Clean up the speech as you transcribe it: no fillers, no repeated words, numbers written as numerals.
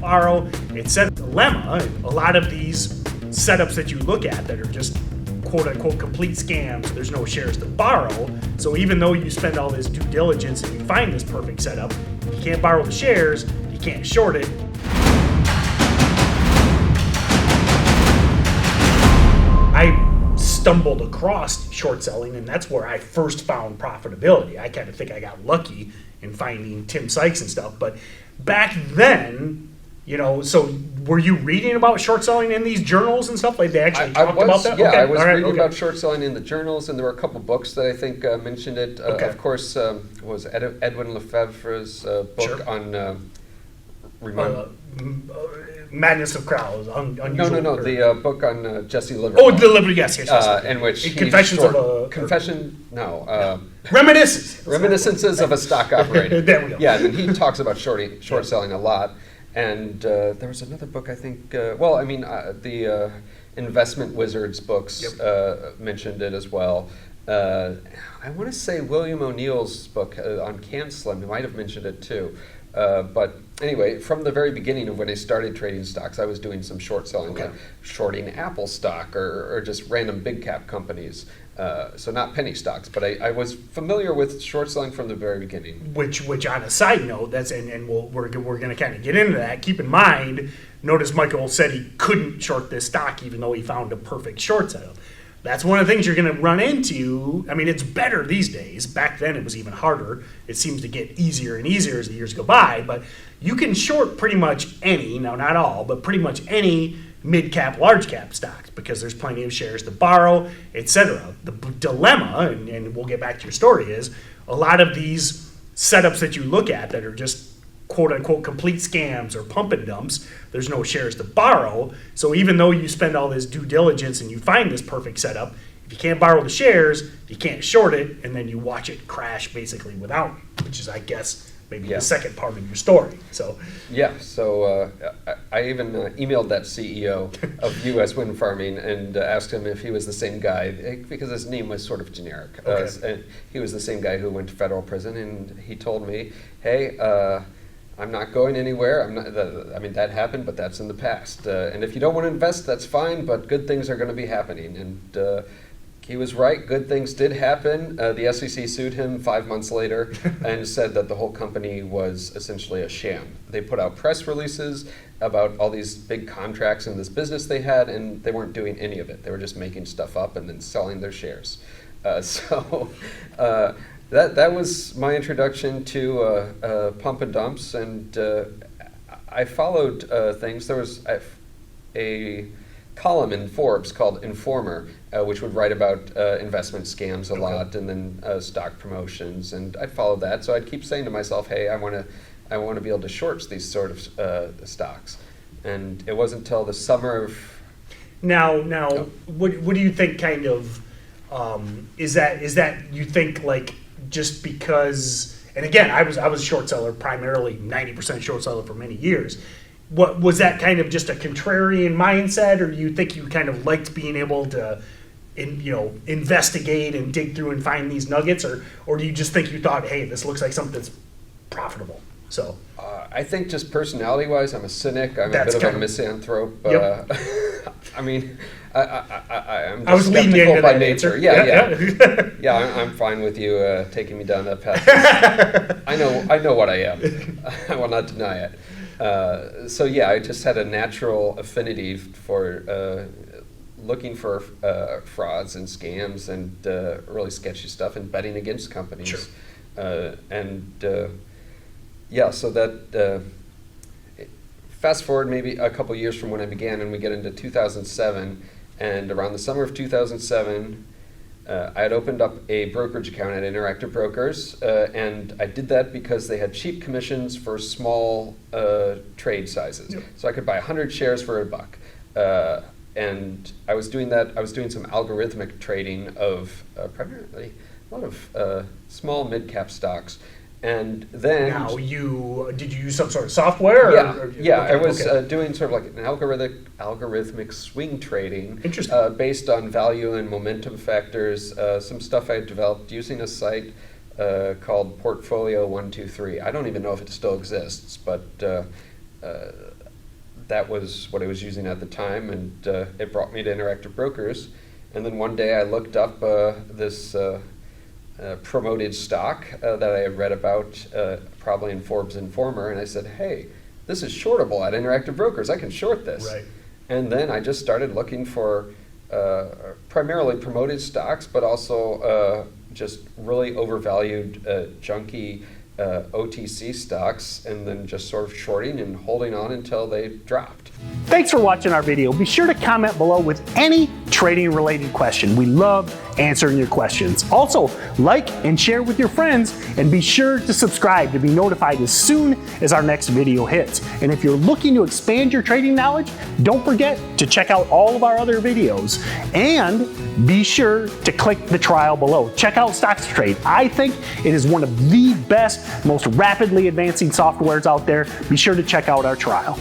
borrow. It's a dilemma. A lot of these setups that you look at that are just quote-unquote complete scams, there's no shares to borrow. So even though you spend all this due diligence and you find this perfect setup, you can't borrow the shares, you can't short it. I stumbled across short selling, and that's where I first found profitability. I kind of think I got lucky in finding Tim Sykes and stuff, but back then, so were you reading about short selling in these journals and stuff? Like they actually talked about that? Yeah, okay. I was reading about short selling in the journals, and there were a couple books that I think mentioned it. Of course, was Edwin Lefebvre's book on Madness of Crowds. No. The book on Jesse Livermore. Oh, the Livermore, yes. In which Confessions of a... Reminiscences of a stock operator. There we go. Yeah, and he talks about short selling a lot. And there was another book, I think, the Investment Wizards books mentioned it as well. I want to say William O'Neill's book on CanSlim, he might have mentioned it too. But anyway, from the very beginning of when I started trading stocks, I was doing some short selling, like shorting Apple stock or just random big cap companies. So not penny stocks, but I was familiar with short selling from the very beginning. Which on a side note, we're going to kind of get into that. Keep in mind, notice Michael said he couldn't short this stock even though he found a perfect short setup. That's one of the things you're going to run into. I mean, it's better these days. Back then, it was even harder. It seems to get easier and easier as the years go by. But you can short pretty much any, now not all, but pretty much any mid-cap, large-cap stocks because there's plenty of shares to borrow, etc. The dilemma, and we'll get back to your story, is a lot of these setups that you look at that are just quote-unquote complete scams or pump and dumps, there's no shares to borrow. So even though you spend all this due diligence and you find this perfect setup, if you can't borrow the shares, you can't short it, and then you watch it crash basically without, which is, I guess, maybe the second part of your story. So I even emailed that CEO of U.S. Wind Farming and asked him if he was the same guy, because his name was sort of generic. And he was the same guy who went to federal prison, and he told me, hey, I'm not going anywhere. That happened, but that's in the past. And if you don't want to invest, that's fine, but good things are going to be happening. And he was right. Good things did happen. The SEC sued him 5 months later and said that the whole company was essentially a sham. They put out press releases about all these big contracts and this business they had, and they weren't doing any of it. They were just making stuff up and then selling their shares. That was my introduction to pump and dumps, and I followed things. There was a column in Forbes called Informer, which would write about investment scams a lot, and then stock promotions, and I followed that. So I'd keep saying to myself, "Hey, I want to be able to short these sort of stocks," and it wasn't until the summer of What do you think? Kind of is that you think like? Just because, and again, I was a short seller, primarily 90% short seller for many years. What was that kind of just a contrarian mindset, or do you think you kind of liked being able to, investigate and dig through and find these nuggets, or do you just think you thought, hey, this looks like something that's profitable? So I think just personality-wise, I'm a cynic. I'm a bit of a misanthrope. Yep. I'm just skeptical by nature. Yeah, I'm fine with you taking me down that path. I know what I am. I will not deny it. I just had a natural affinity for looking for frauds and scams and really sketchy stuff and betting against companies. Sure. So that fast forward maybe a couple years from when I began, and we get into 2007. And around the summer of 2007, I had opened up a brokerage account at Interactive Brokers, and I did that because they had cheap commissions for small trade sizes. Yep. So I could buy 100 shares for $1. And I was doing that. I was doing some algorithmic trading of primarily a lot of small mid-cap stocks. And then did you use some sort of software? I was doing sort of like an algorithmic swing trading, based on value and momentum factors. Some stuff I had developed using a site called Portfolio 123. I don't even know if it still exists, but that was what I was using at the time, and it brought me to Interactive Brokers. And then one day I looked up this promoted stock that I had read about, probably in Forbes Informer, and I said, hey, this is shortable at Interactive Brokers. I can short this. Right. And then I just started looking for primarily promoted stocks, but also just really overvalued, junky OTC stocks, and then just sort of shorting and holding on until they dropped. Thanks for watching our video. Be sure to comment below with any trading related question. We love answering your questions. Also, like and share with your friends, and be sure to subscribe to be notified as soon as our next video hits. And if you're looking to expand your trading knowledge, don't forget to check out all of our other videos, and be sure to click the trial below. Check out StocksToTrade. I think it is one of the best, most rapidly advancing softwares out there. Be sure to check out our trial.